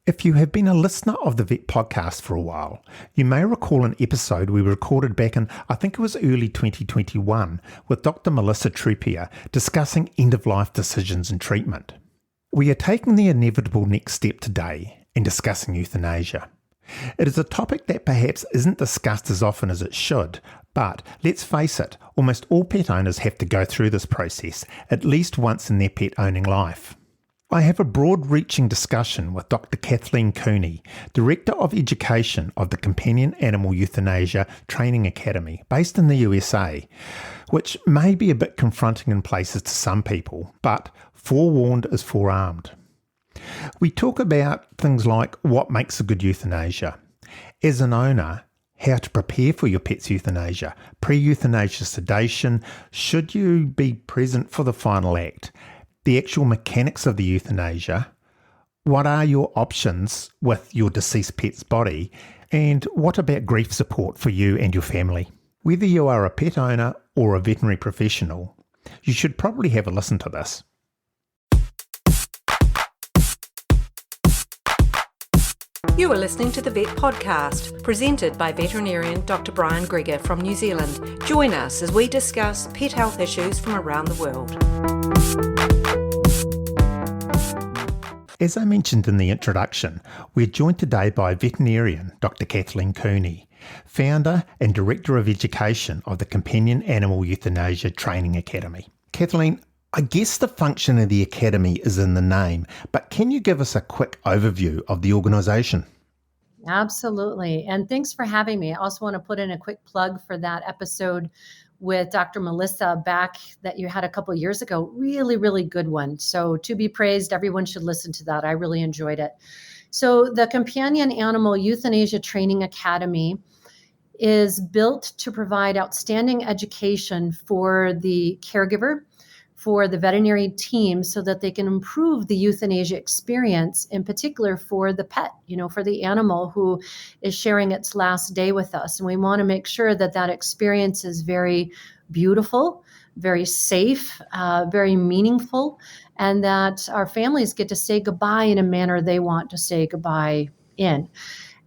If you have been a listener of the Vet Podcast for a while, you may recall an episode we recorded back in, I think it was early 2021, with Dr Melissa Trupia discussing end-of-life decisions and treatment. We are taking the inevitable next step today and discussing euthanasia. It is a topic that perhaps isn't discussed as often as it should, but let's face it, almost all pet owners have to go through this process at least once in their pet owning life. I have a broad-reaching discussion with Dr Kathleen Cooney, Director of Education of the Companion Animal Euthanasia Training Academy, based in the USA, which may be a bit confronting in places to some people, but forewarned is forearmed. We talk about things like what makes a good euthanasia, as an owner, how to prepare for your pet's euthanasia, pre-euthanasia sedation, should you be present for the final act, the actual mechanics of the euthanasia, what are your options with your deceased pet's body, and what about grief support for you and your family. Whether you are a pet owner or a veterinary professional, you should probably have a listen to this. You are listening to the Vetpodcast, presented by veterinarian Dr Brian Greger from New Zealand. Join us as we discuss pet health issues from around the world. As I mentioned in the introduction, we're joined today by veterinarian Dr Kathleen Cooney, founder and Director of Education of the Companion Animal Euthanasia Training Academy. Kathleen, I guess the function of the Academy is in the name, but can you give us a quick overview of the organisation? Absolutely. And thanks for having me. I also want to put in a quick plug for that episode with Dr. Melissa back that you had a couple of years ago. Really, really good one. So to be praised, everyone should listen to that. I really enjoyed it. So the Companion Animal Euthanasia Training Academy is built to provide outstanding education for the caregiver, for the veterinary team, so that they can improve the euthanasia experience, in particular for the pet, for the animal who is sharing its last day with us. And we want to make sure that that experience is very beautiful, very safe, very meaningful, and that our families get to say goodbye in a manner they want to say goodbye in.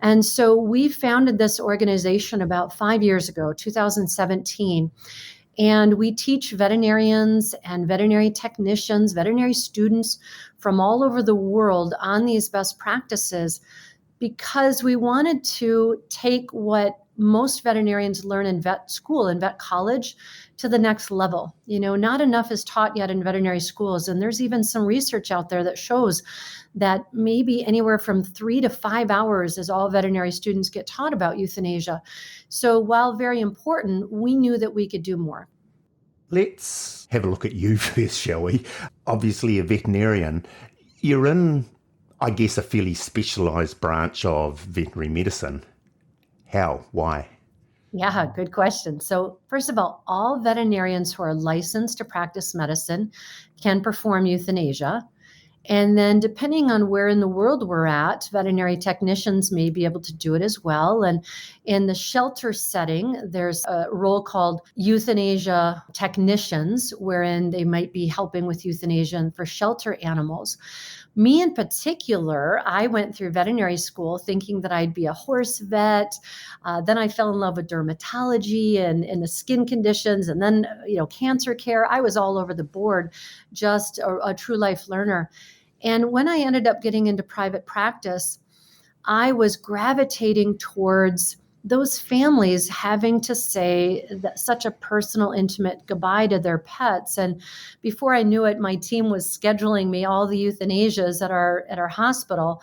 And so we founded this organization about 5 years ago, 2017. And we teach veterinarians and veterinary technicians, veterinary students from all over the world on these best practices, because we wanted to take what most veterinarians learn in vet school and vet college to the next level. Not enough is taught yet in veterinary schools. And there's even some research out there that shows that maybe anywhere from 3 to 5 hours is all veterinary students get taught about euthanasia. So while very important, we knew that we could do more. Let's have a look at you first, shall we? Obviously a veterinarian. You're in, I guess, a fairly specialised branch of veterinary medicine. How? Why? Yeah, good question. So first of all veterinarians who are licensed to practice medicine can perform euthanasia. And then depending on where in the world we're at, veterinary technicians may be able to do it as well. And in the shelter setting, there's a role called euthanasia technicians, wherein they might be helping with euthanasia for shelter animals. Me in particular, I went through veterinary school thinking that I'd be a horse vet. Then I fell in love with dermatology and the skin conditions, and then cancer care. I was all over the board, just a true life learner. And when I ended up getting into private practice, I was gravitating towards those families having to say that such a personal, intimate goodbye to their pets. And before I knew it, my team was scheduling me all the euthanasias at our hospital,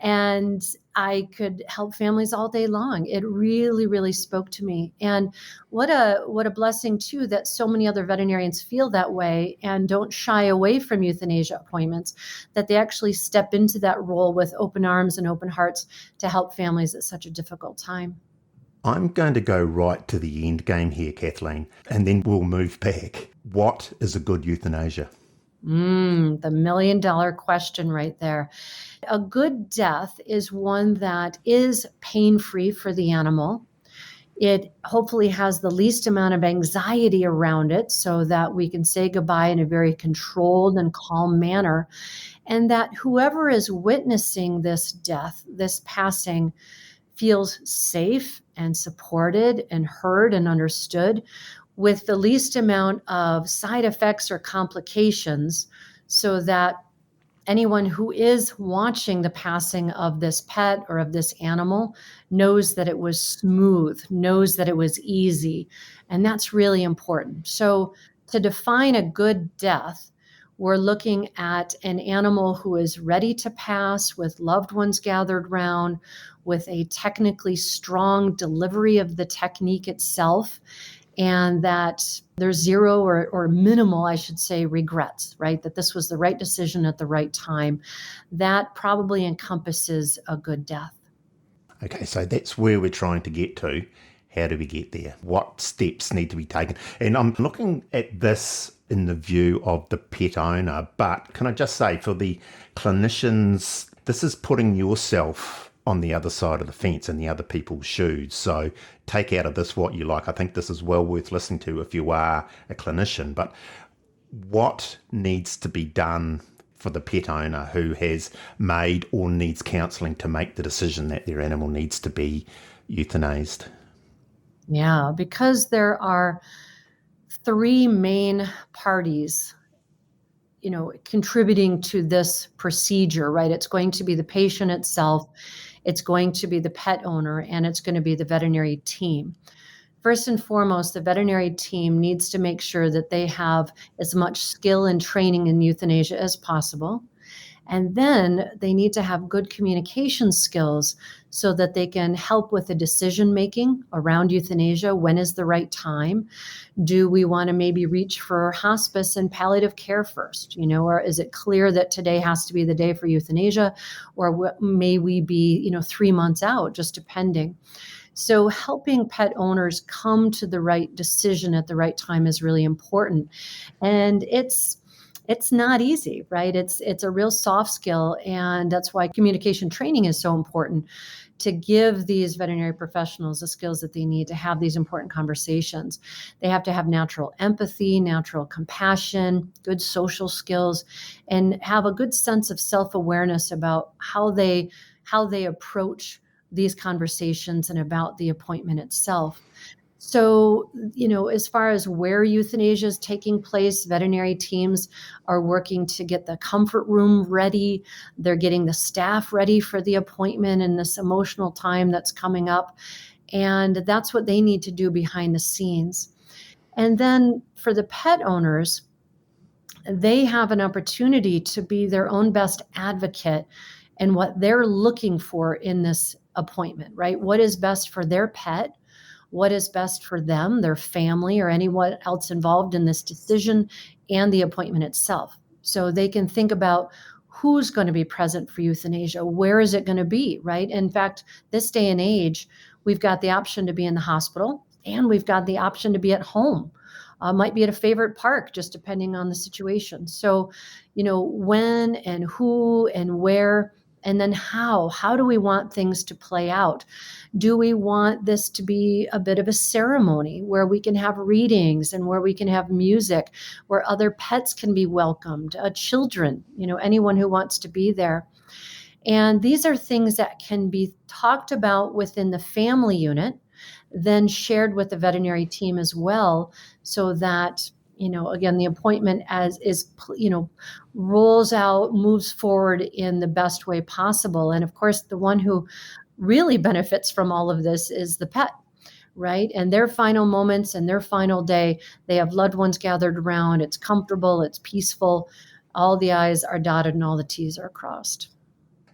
and I could help families all day long. It really, really spoke to me. And what a blessing too, that so many other veterinarians feel that way and don't shy away from euthanasia appointments, that they actually step into that role with open arms and open hearts to help families at such a difficult time. I'm going to go right to the end game here, Kathleen, and then we'll move back. What is a good euthanasia? The $1 million question right there. A good death is one that is pain-free for the animal, It hopefully has the least amount of anxiety around it so that we can say goodbye in a very controlled and calm manner. And that whoever is witnessing this death, this passing, feels safe and supported and heard and understood with the least amount of side effects or complications, so that anyone who is watching the passing of this pet or of this animal knows that it was smooth, knows that it was easy. And that's really important. So to define a good death, we're looking at an animal who is ready to pass with loved ones gathered round, with a technically strong delivery of the technique itself, and that there's zero or minimal, I should say, regrets, right? That this was the right decision at the right time. That probably encompasses a good death. Okay, so that's where we're trying to get to. How do we get there? What steps need to be taken? And I'm looking at this in the view of the pet owner, but can I just say, for the clinicians, this is putting yourself on the other side of the fence in the other people's shoes. So take out of this what you like. I think this is well worth listening to if you are a clinician. But what needs to be done for the pet owner who has made or needs counselling to make the decision that their animal needs to be euthanized? Yeah, because there are three main parties, contributing to this procedure, right? It's going to be the patient itself, it's going to be the pet owner, and it's going to be the veterinary team. First and foremost, the veterinary team needs to make sure that they have as much skill and training in euthanasia as possible. And then they need to have good communication skills so that they can help with the decision making around euthanasia. When is the right time? Do we want to maybe reach for hospice and palliative care first? Or is it clear that today has to be the day for euthanasia? Or may we be, 3 months out, just depending. So helping pet owners come to the right decision at the right time is really important. And it's not easy, right? It's a real soft skill. And that's why communication training is so important, to give these veterinary professionals the skills that they need to have these important conversations. They have to have natural empathy, natural compassion, good social skills, and have a good sense of self-awareness about how they approach these conversations and about the appointment itself. So, as far as where euthanasia is taking place, veterinary teams are working to get the comfort room ready. They're getting the staff ready for the appointment and this emotional time that's coming up. And that's what they need to do behind the scenes. And then for the pet owners, they have an opportunity to be their own best advocate in what they're looking for in this appointment, right? What is best for their pet? What is best for them, their family, or anyone else involved in this decision and the appointment itself. So they can think about who's going to be present for euthanasia, where is it going to be, right? In fact, this day and age, we've got the option to be in the hospital and we've got the option to be at home. Might be at a favorite park, just depending on the situation. So, when and who and where, and then how do we want things to play out? Do we want this to be a bit of a ceremony where we can have readings and where we can have music, where other pets can be welcomed, children, anyone who wants to be there? And these are things that can be talked about within the family unit, then shared with the veterinary team as well, so that again, the appointment rolls out, moves forward in the best way possible. And of course, the one who really benefits from all of this is the pet, right? And their final moments and their final day, they have loved ones gathered around. It's comfortable, it's peaceful. All the I's are dotted and all the T's are crossed.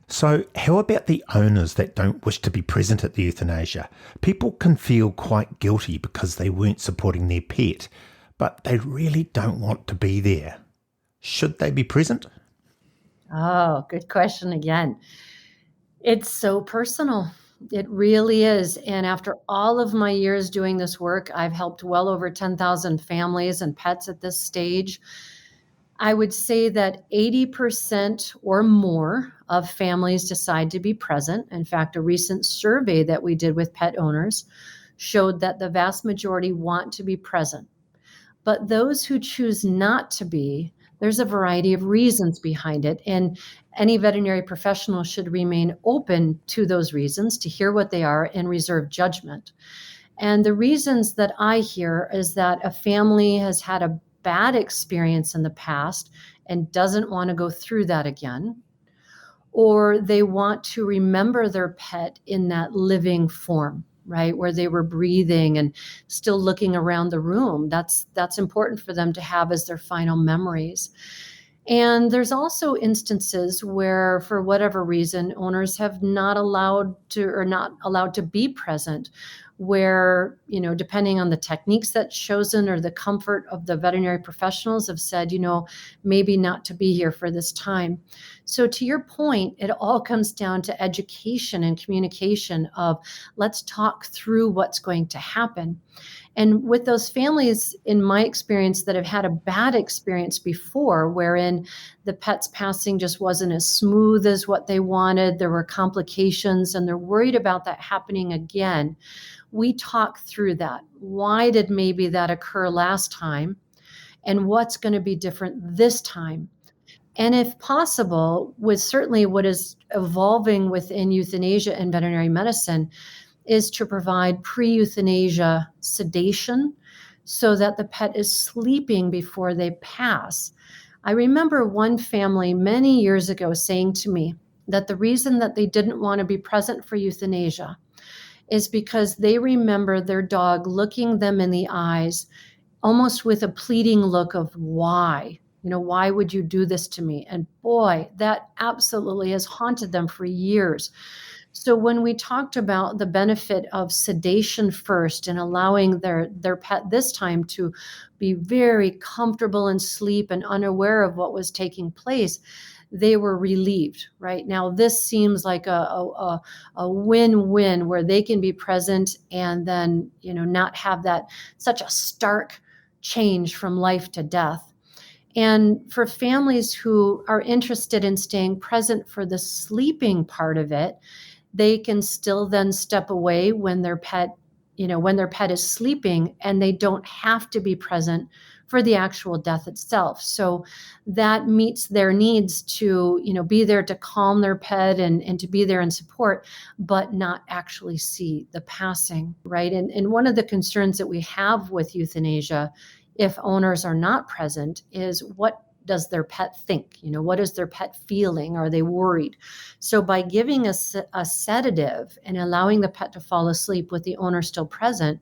So how about the owners that don't wish to be present at the euthanasia? People can feel quite guilty because they weren't supporting their pet, but they really don't want to be there. Should they be present? Oh, good question again. It's so personal. It really is. And after all of my years doing this work, I've helped well over 10,000 families and pets at this stage. I would say that 80% or more of families decide to be present. In fact, a recent survey that we did with pet owners showed that the vast majority want to be present. But those who choose not to be, there's a variety of reasons behind it. And any veterinary professional should remain open to those reasons, to hear what they are and reserve judgment. And the reasons that I hear is that a family has had a bad experience in the past and doesn't want to go through that again, or they want to remember their pet in that living form, right, where they were breathing and still looking around the room. That's important for them to have as their final memories. And there's also instances where, for whatever reason, owners have not allowed to be present, where, depending on the techniques that's chosen or the comfort of the veterinary professionals, have said, maybe not to be here for this time. So to your point, it all comes down to education and communication of, let's talk through what's going to happen. And with those families, in my experience, that have had a bad experience before, wherein the pet's passing just wasn't as smooth as what they wanted, there were complications, and they're worried about that happening again, we talk through that. Why did maybe that occur last time? And what's going to be different this time? And if possible, with certainly what is evolving within euthanasia and veterinary medicine, is to provide pre-euthanasia sedation so that the pet is sleeping before they pass. I remember one family many years ago saying to me that the reason that they didn't want to be present for euthanasia is because they remember their dog looking them in the eyes almost with a pleading look of why. Why would you do this to me? And boy, that absolutely has haunted them for years. So when we talked about the benefit of sedation first and allowing their pet this time to be very comfortable in sleep and unaware of what was taking place, they were relieved. Right now, this seems like a win-win, where they can be present and then not have that such a stark change from life to death. And for families who are interested in staying present for the sleeping part of it, they can still then step away when their pet is sleeping, and they don't have to be present for the actual death itself. So that meets their needs to, be there to calm their pet and to be there in support, but not actually see the passing, right? And one of the concerns that we have with euthanasia, if owners are not present, is what does their pet think? What is their pet feeling? Are they worried? So by giving a sedative and allowing the pet to fall asleep with the owner still present,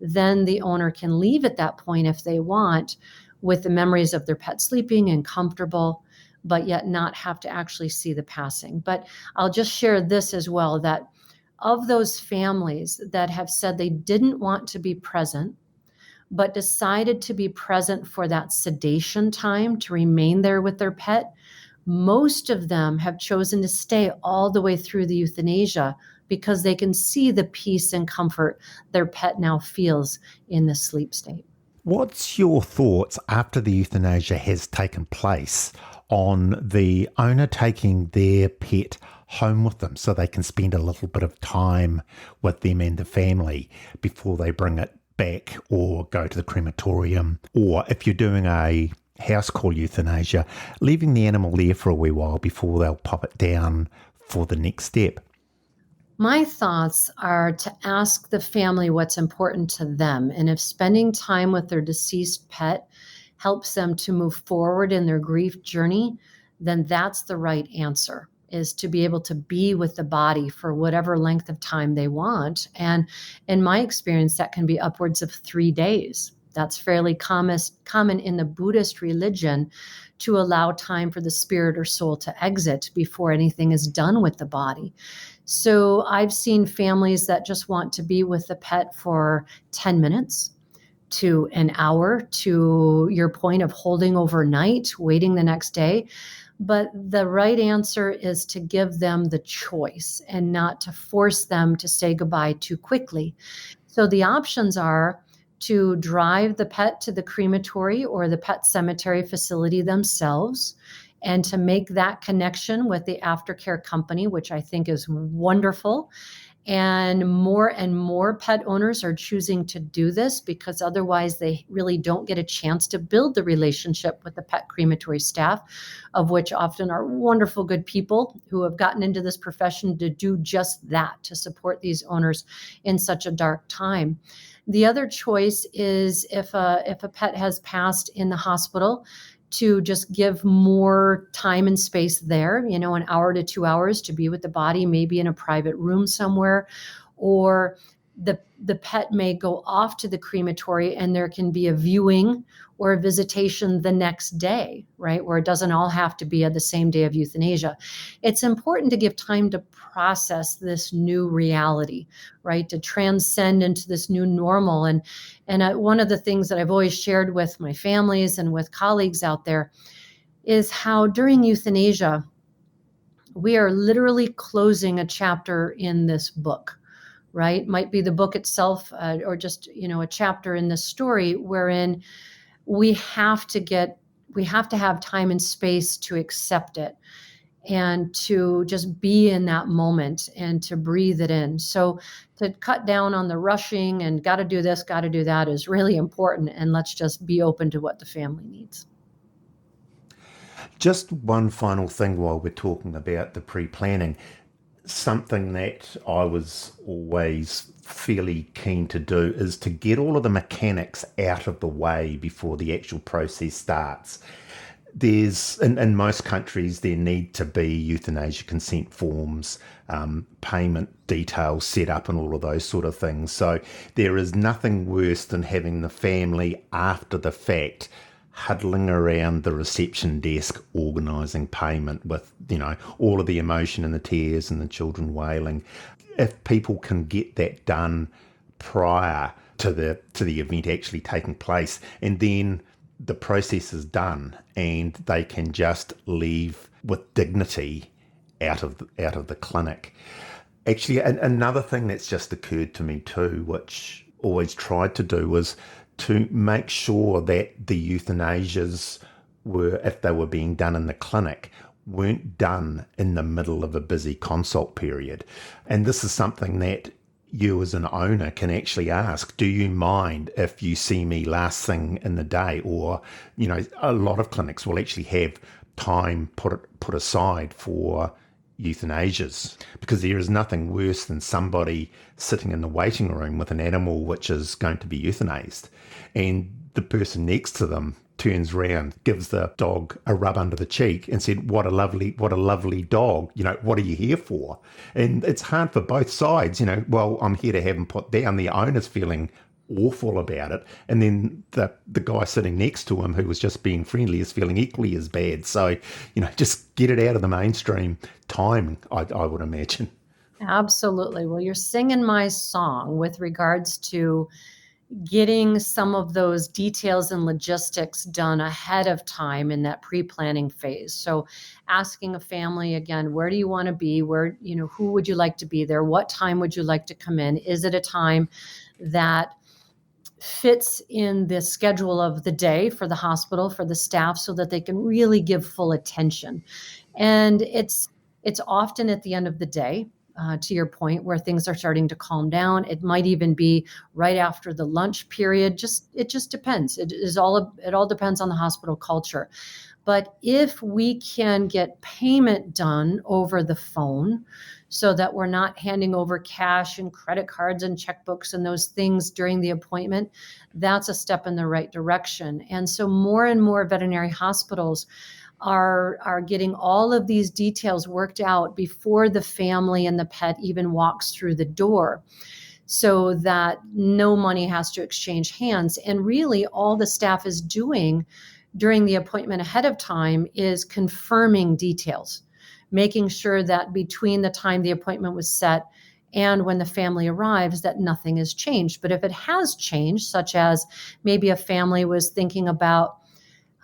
then the owner can leave at that point if they want, with the memories of their pet sleeping and comfortable, but yet not have to actually see the passing. But I'll just share this as well, that of those families that have said they didn't want to be present, but decided to be present for that sedation time, to remain there with their pet, most of them have chosen to stay all the way through the euthanasia because they can see the peace and comfort their pet now feels in the sleep state. What's your thoughts after the euthanasia has taken place on the owner taking their pet home with them so they can spend a little bit of time with them and the family before they bring it back or go to the crematorium, or if you're doing a house call euthanasia, leaving the animal there for a wee while before they'll pop it down for the next step? My thoughts are to ask the family what's important to them, and if spending time with their deceased pet helps them to move forward in their grief journey, then that's the right answer, is to be able to be with the body for whatever length of time they want. And in my experience, that can be upwards of 3 days. That's fairly common in the Buddhist religion, to allow time for the spirit or soul to exit before anything is done with the body. So I've seen families that just want to be with the pet for 10 minutes to an hour, to your point of holding overnight, waiting the next day. But the right answer is to give them the choice and not to force them to say goodbye too quickly. So the options are to drive the pet to the crematory or the pet cemetery facility themselves, and to make that connection with the aftercare company, which I think is wonderful. And more pet owners are choosing to do this because otherwise they really don't get a chance to build the relationship with the pet crematory staff, of which often are wonderful, good people who have gotten into this profession to do just that, to support these owners in such a dark time. The other choice is if a pet has passed in the hospital, to just give more time and space there, an hour to 2 hours to be with the body, maybe in a private room somewhere, or the pet may go off to the crematory and there can be a viewing or a visitation the next day, right? Where it doesn't all have to be at the same day of euthanasia. It's important to give time to process this new reality, right? To transcend into this new normal. And one of the things that I've always shared with my families and with colleagues out there is how during euthanasia, we are literally closing a chapter in this book, right? Might be the book itself, or just, a chapter in this story wherein we have to have time and space to accept it and to just be in that moment and to breathe it in. So to cut down on the rushing and got to do this, got to do that is really important. And let's just be open to what the family needs. Just one final thing while we're talking about the pre-planning. Something that I was always fairly keen to do is to get all of the mechanics out of the way before the actual process starts. There's, in most countries, there need to be euthanasia consent forms, payment details set up and all of those sort of things. So there is nothing worse than having the family after the fact huddling around the reception desk organising payment with, all of the emotion and the tears and the children wailing. If people can get that done prior to the event actually taking place, and then the process is done and they can just leave with dignity out of the clinic. Actually, another thing that's just occurred to me too, which always tried to do, was to make sure that the euthanasias were, if they were being done in the clinic, weren't done in the middle of a busy consult period. And this is something that you as an owner can actually ask, do you mind if you see me last thing in the day? Or, a lot of clinics will actually have time put aside for euthanasias, because there is nothing worse than somebody sitting in the waiting room with an animal which is going to be euthanized, and the person next to them turns round, gives the dog a rub under the cheek and said, what a lovely dog, what are you here for? And it's hard for both sides, well, I'm here to have him put down. The owner's feeling awful about it, and then the guy sitting next to him who was just being friendly is feeling equally as bad. So, just get it out of the mainstream timing, I would imagine. Absolutely. Well, you're singing my song with regards to getting some of those details and logistics done ahead of time in that pre-planning phase. So asking a family, again, where do you want to be? Where, who would you like to be there? What time would you like to come in? Is it a time that fits in the schedule of the day for the hospital, for the staff, so that they can really give full attention? And it's often at the end of the day, to your point, where things are starting to calm down. It might even be right after the lunch period. It just depends. It all depends on the hospital culture. But if we can get payment done over the phone, so that we're not handing over cash and credit cards and checkbooks and those things during the appointment, that's a step in the right direction. And so more and more veterinary hospitals are getting all of these details worked out before the family and the pet even walks through the door, so that no money has to exchange hands. And really all the staff is doing during the appointment ahead of time is confirming details, making sure that between the time the appointment was set and when the family arrives, that nothing has changed. But if it has changed, such as maybe a family was thinking about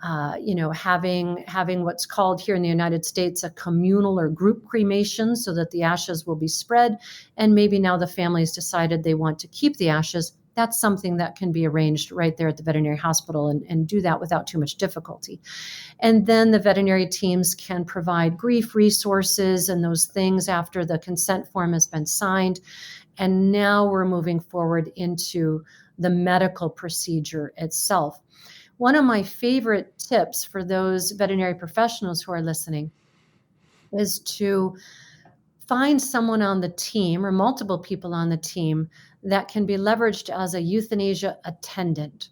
having what's called here in the United States a communal or group cremation, so that the ashes will be spread. And maybe now the family's decided they want to keep the ashes that's something that can be arranged right there at the veterinary hospital and do that without too much difficulty. And then the veterinary teams can provide grief resources and those things after the consent form has been signed. And now we're moving forward into the medical procedure itself. One of my favorite tips for those veterinary professionals who are listening is to find someone on the team or multiple people on the team that can be leveraged as a euthanasia attendant,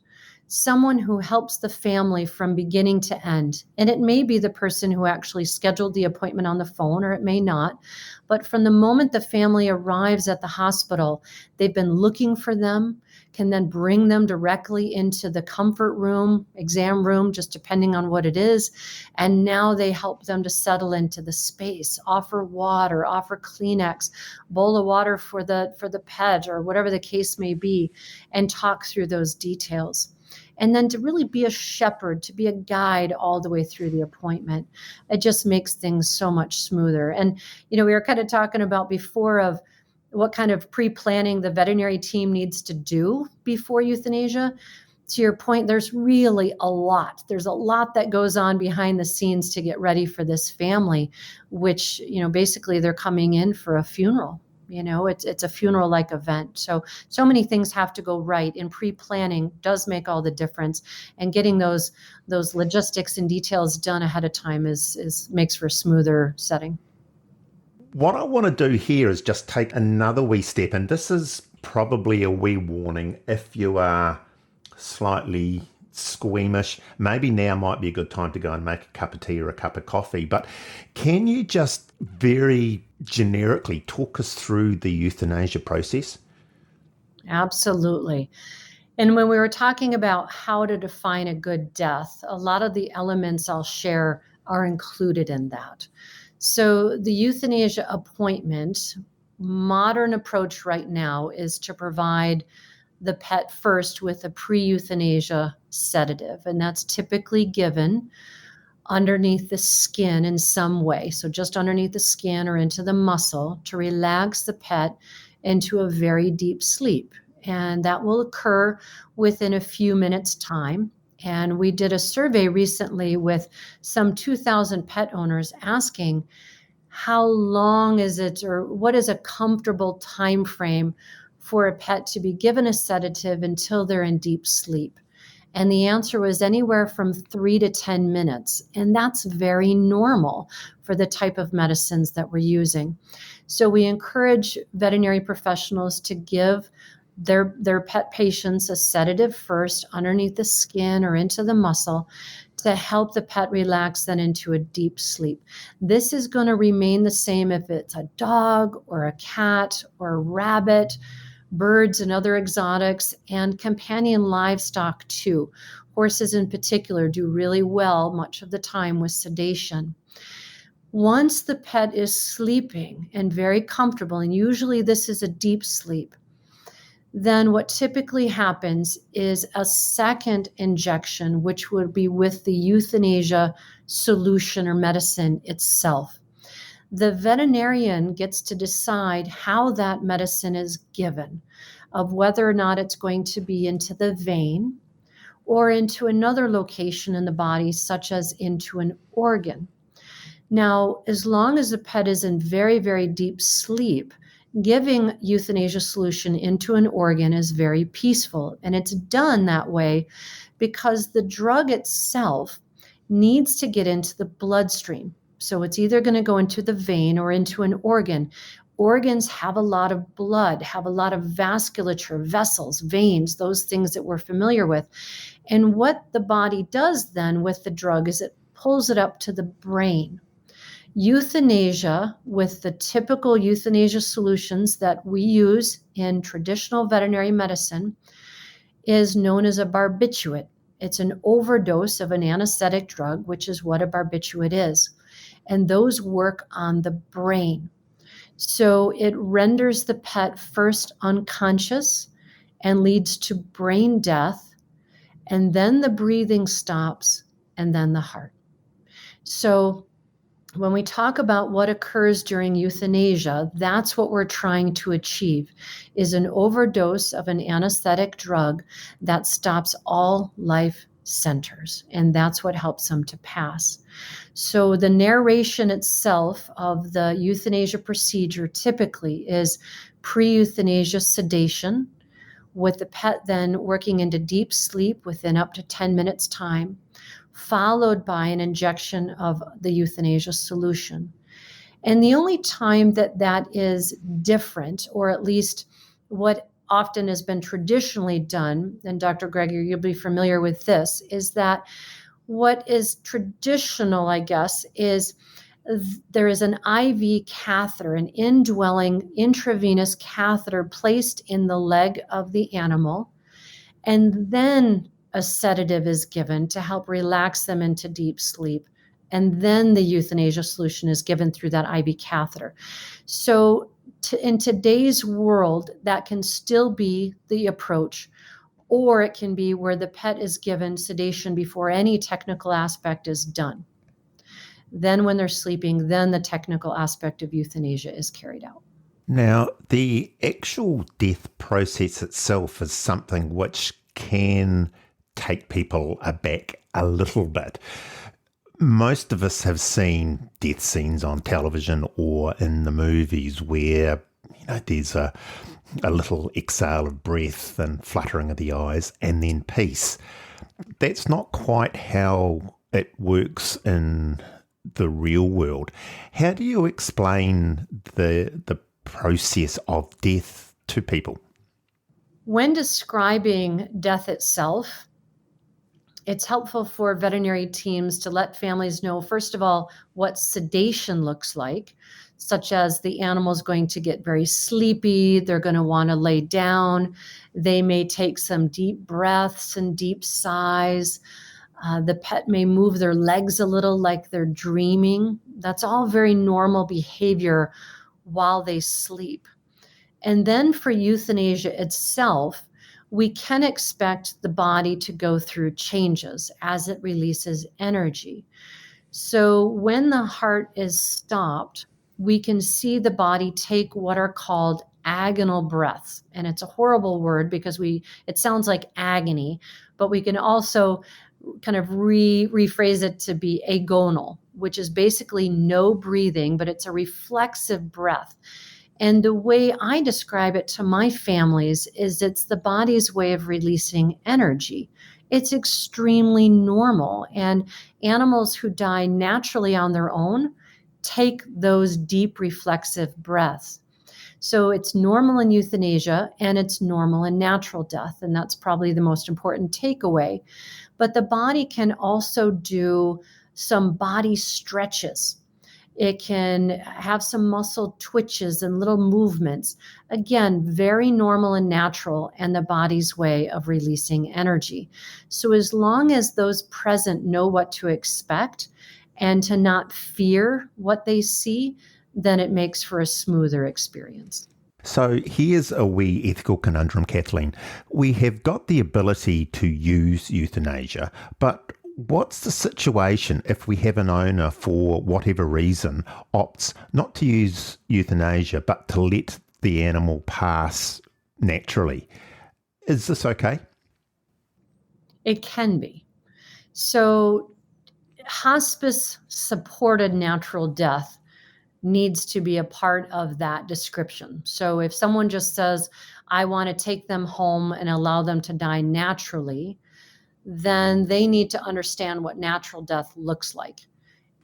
someone who helps the family from beginning to end. And it may be the person who actually scheduled the appointment on the phone, or it may not. But from the moment the family arrives at the hospital, they've been looking for them, can then bring them directly into the comfort room, exam room, just depending on what it is. And now they help them to settle into the space, offer water, offer Kleenex, bowl of water for the pet, or whatever the case may be, and talk through those details. And then to really be a shepherd, to be a guide all the way through the appointment. It just makes things so much smoother. And, we were kind of talking about before of what kind of pre-planning the veterinary team needs to do before euthanasia. To your point, there's really a lot. There's a lot that goes on behind the scenes to get ready for this family, which, basically they're coming in for a funeral. It's a funeral-like event. So many things have to go right, and pre-planning does make all the difference. And getting those logistics and details done ahead of time makes for a smoother setting. What I want to do here is just take another wee step, and this is probably a wee warning if you are slightly squeamish. Maybe now might be a good time to go and make a cup of tea or a cup of coffee. But can you just very generically talk us through the euthanasia process? Absolutely. And when we were talking about how to define a good death, a lot of the elements I'll share are included in that. So the euthanasia appointment, modern approach right now is to provide the pet first with a pre-euthanasia sedative, and that's typically given underneath the skin in some way. So just underneath the skin or into the muscle to relax the pet into a very deep sleep. And that will occur within a few minutes' time. And we did a survey recently with some 2,000 pet owners asking how long is it, or what is a comfortable time frame for a pet to be given a sedative until they're in deep sleep. And the answer was anywhere from 3 to 10 minutes. And that's very normal for the type of medicines that we're using. So we encourage veterinary professionals to give their pet patients a sedative first underneath the skin or into the muscle to help the pet relax then into a deep sleep. This is going to remain the same if it's a dog or a cat or a rabbit, birds and other exotics, and companion livestock too. Horses in particular do really well much of the time with sedation. Once the pet is sleeping and very comfortable, and usually this is a deep sleep, then what typically happens is a second injection, which would be with the euthanasia solution or medicine itself. The veterinarian gets to decide how that medicine is given, of whether or not it's going to be into the vein or into another location in the body, such as into an organ. Now, as long as the pet is in very, very deep sleep, giving euthanasia solution into an organ is very peaceful. And it's done that way because the drug itself needs to get into the bloodstream. So it's either going to go into the vein or into an organ. Organs have a lot of blood, have a lot of vasculature, vessels, veins, those things that we're familiar with. And what the body does then with the drug is it pulls it up to the brain. Euthanasia, with the typical euthanasia solutions that we use in traditional veterinary medicine, is known as a barbiturate. It's an overdose of an anesthetic drug, which is what a barbiturate is. And those work on the brain. So it renders the pet first unconscious and leads to brain death, and then the breathing stops, and then the heart. So When we talk about what occurs during euthanasia, that's what we're trying to achieve, is an overdose of an anesthetic drug that stops all life centers, and that's what helps them to pass. So the narration itself of the euthanasia procedure typically is pre-euthanasia sedation, with the pet then working into deep sleep within up to 10 minutes time, followed by an injection of the euthanasia solution. And the only time that that is different, or at least what often has been traditionally done, and Dr. Greger, you'll be familiar with this, is that what is traditional, I guess, is there is an IV catheter, an indwelling intravenous catheter placed in the leg of the animal, and then a sedative is given to help relax them into deep sleep. And then the euthanasia solution is given through that IV catheter. So in today's world, that can still be the approach, or it can be where the pet is given sedation before any technical aspect is done. Then when they're sleeping, then the technical aspect of euthanasia is carried out. Now, the actual death process itself is something which can take people aback a little bit. Most of us have seen death scenes on television or in the movies where, there's a little exhale of breath and fluttering of the eyes and then peace. That's not quite how it works in the real world. How do you explain the process of death to people? When describing death itself, it's helpful for veterinary teams to let families know, first of all, what sedation looks like, such as the animal's going to get very sleepy, they're going to want to lay down, they may take some deep breaths and deep sighs. The pet may move their legs a little like they're dreaming. That's all very normal behavior while they sleep. And then for euthanasia itself, we can expect the body to go through changes as it releases energy. So when the heart is stopped, we can see the body take what are called agonal breaths. And it's a horrible word because it sounds like agony, but we can also kind of rephrase it to be agonal, which is basically no breathing, but it's a reflexive breath. And the way I describe it to my families is it's the body's way of releasing energy. It's extremely normal. And animals who die naturally on their own take those deep reflexive breaths. So it's normal in euthanasia and it's normal in natural death. And that's probably the most important takeaway. But the body can also do some body stretches. It can have some muscle twitches and little movements. Again, very normal and natural, and the body's way of releasing energy. So as long as those present know what to expect and to not fear what they see, then it makes for a smoother experience. So here's a wee ethical conundrum, Kathleen. We have got the ability to use euthanasia, but what's the situation if we have an owner, for whatever reason, opts not to use euthanasia, but to let the animal pass naturally? Is this okay? It can be. So hospice-supported natural death needs to be a part of that description. So if someone just says, I want to take them home and allow them to die naturally, then they need to understand what natural death looks like.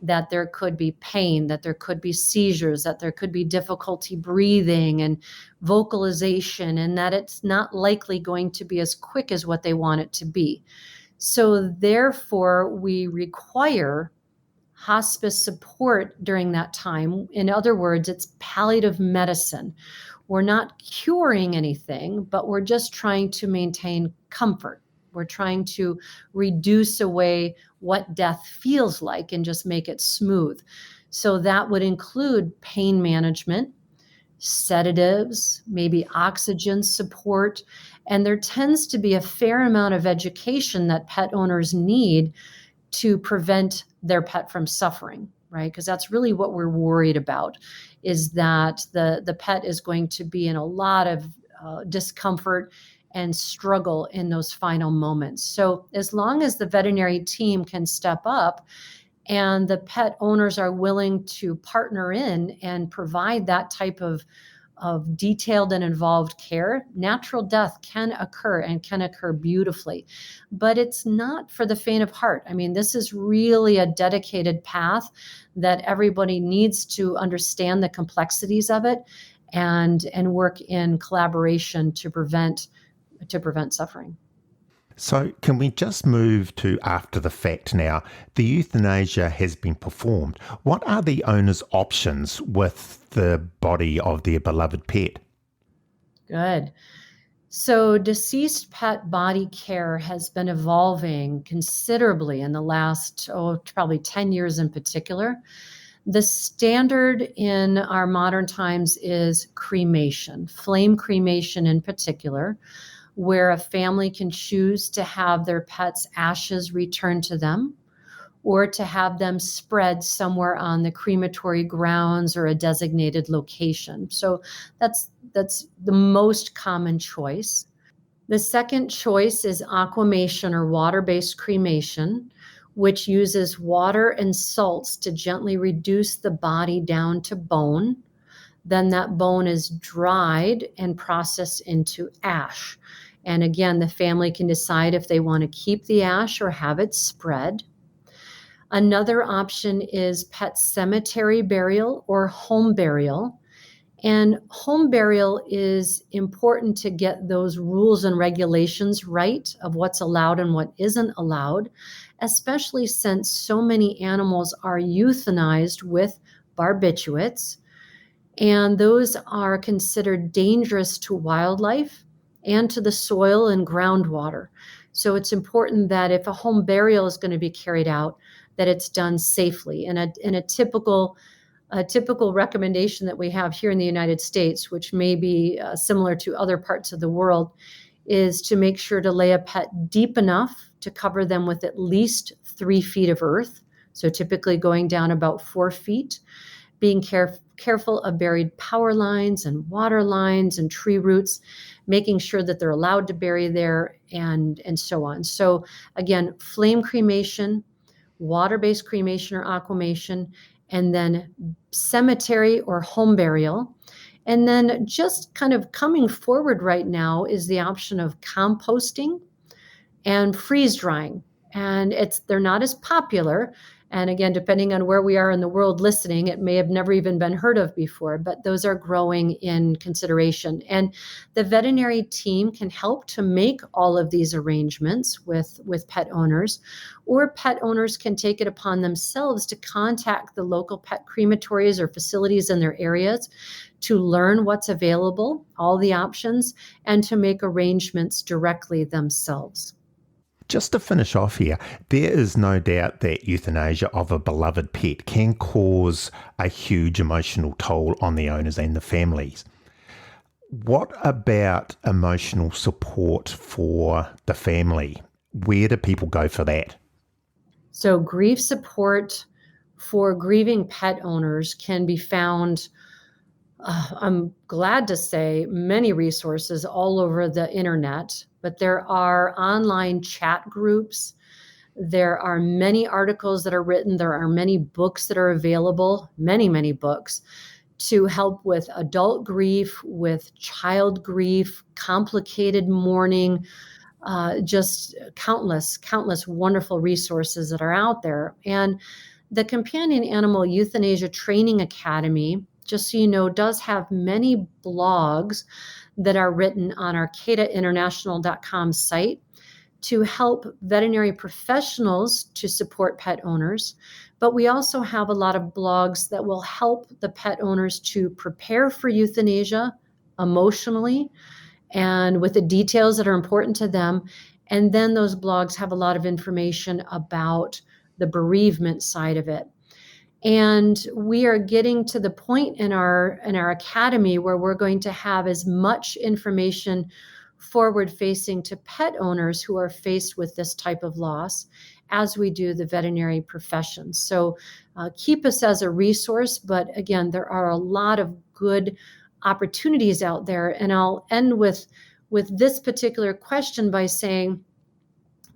That there could be pain, that there could be seizures, that there could be difficulty breathing and vocalization, and that it's not likely going to be as quick as what they want it to be. So therefore, we require hospice support during that time. In other words, it's palliative medicine. We're not curing anything, but we're just trying to maintain comfort. We're trying to reduce away what death feels like and just make it smooth. So that would include pain management, sedatives, maybe oxygen support, and there tends to be a fair amount of education that pet owners need to prevent their pet from suffering. right? Because that's really what we're worried about, is that the pet is going to be in a lot of discomfort and struggle in those final moments. So as long as the veterinary team can step up and the pet owners are willing to partner in and provide that type of detailed and involved care, natural death can occur and can occur beautifully. But it's not for the faint of heart. I mean, this is really a dedicated path that everybody needs to understand the complexities of it and work in collaboration to prevent suffering. So, can we just move to after the fact now? The euthanasia has been performed. What are the owner's options with the body of their beloved pet? Good. So, deceased pet body care has been evolving considerably in the last, probably 10 years in particular. The standard in our modern times is cremation, flame cremation in particular, where a family can choose to have their pet's ashes returned to them or to have them spread somewhere on the crematory grounds or a designated location. So that's the most common choice. The second choice is aquamation or water-based cremation, which uses water and salts to gently reduce the body down to bone. Then that bone is dried and processed into ash. And again, the family can decide if they want to keep the ash or have it spread. Another option is pet cemetery burial or home burial. And home burial is important to get those rules and regulations right of what's allowed and what isn't allowed, especially since so many animals are euthanized with barbiturates. And those are considered dangerous to wildlife and to the soil and groundwater. So it's important that if a home burial is going to be carried out, that it's done safely. And a typical recommendation that we have here in the United States, which may be similar to other parts of the world, is to make sure to lay a pet deep enough to cover them with at least 3 feet of earth. So typically going down about 4 feet, being careful of buried power lines and water lines and tree roots, making sure that they're allowed to bury there and so on. So again, flame cremation, water-based cremation or aquamation, and then cemetery or home burial. And then just kind of coming forward right now is the option of composting and freeze drying. And they're not as popular. And again, depending on where we are in the world listening, it may have never even been heard of before, but those are growing in consideration. And the veterinary team can help to make all of these arrangements with pet owners, or pet owners can take it upon themselves to contact the local pet crematories or facilities in their areas to learn what's available, all the options, and to make arrangements directly themselves. Just to finish off here, there is no doubt that euthanasia of a beloved pet can cause a huge emotional toll on the owners and the families. What about emotional support for the family? Where do people go for that? So grief support for grieving pet owners can be found, I'm glad to say, many resources all over the internet, but there are online chat groups. There are many articles that are written. There are many books that are available, many books, to help with adult grief, with child grief, complicated mourning, just countless wonderful resources that are out there. And the Companion Animal Euthanasia Training Academy, just so you know, does have many blogs that are written on our CADAinternational.com site to help veterinary professionals to support pet owners. But we also have a lot of blogs that will help the pet owners to prepare for euthanasia emotionally and with the details that are important to them. And then those blogs have a lot of information about the bereavement side of it. And we are getting to the point in our academy where we're going to have as much information forward facing to pet owners who are faced with this type of loss, as we do the veterinary profession. So keep us as a resource. But again, there are a lot of good opportunities out there. And I'll end with this particular question by saying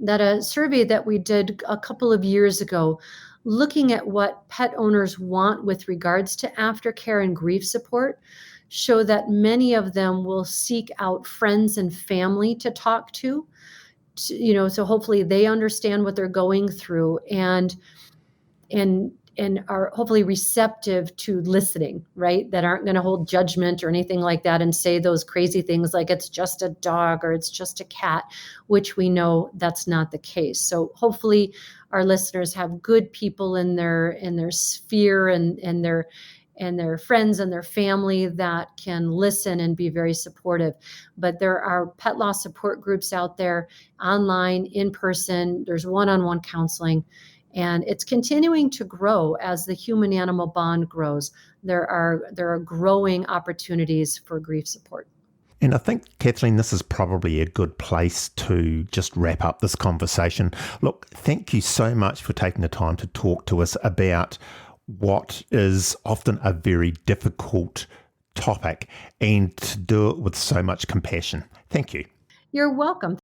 that a survey that we did a couple of years ago, looking at what pet owners want with regards to aftercare and grief support, show that many of them will seek out friends and family to talk to, so hopefully they understand what they're going through and are hopefully receptive to listening, right? That aren't going to hold judgment or anything like that and say those crazy things like it's just a dog or it's just a cat, which we know that's not the case. So hopefully our listeners have good people in their sphere and their friends and their family that can listen and be very supportive. But there are pet loss support groups out there, online, in person. There's one-on-one counseling. And it's continuing to grow as the human-animal bond grows. There are growing opportunities for grief support. And I think, Kathleen, this is probably a good place to just wrap up this conversation. Look, thank you so much for taking the time to talk to us about what is often a very difficult topic and to do it with so much compassion. Thank you. You're welcome.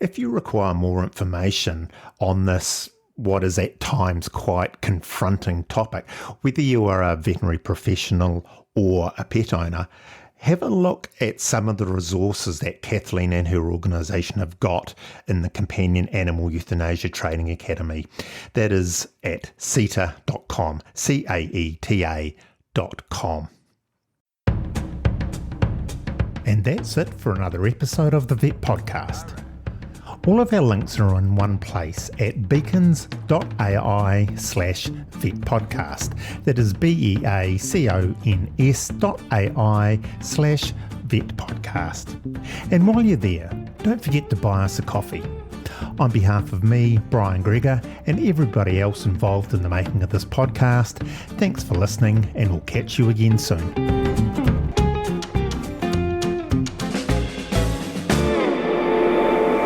If you require more information on this, what is at times quite confronting topic, whether you are a veterinary professional or a pet owner, have a look at some of the resources that Kathleen and her organisation have got in the Companion Animal Euthanasia Training Academy. That is at CETA.com, CAETA.com. And that's it for another episode of the Vet Podcast. All of our links are in one place at beacons.ai/vetpodcast. That is beacons.ai/vetpodcast. And while you're there, don't forget to buy us a coffee. On behalf of me, Brian Greger, and everybody else involved in the making of this podcast, thanks for listening, and we'll catch you again soon.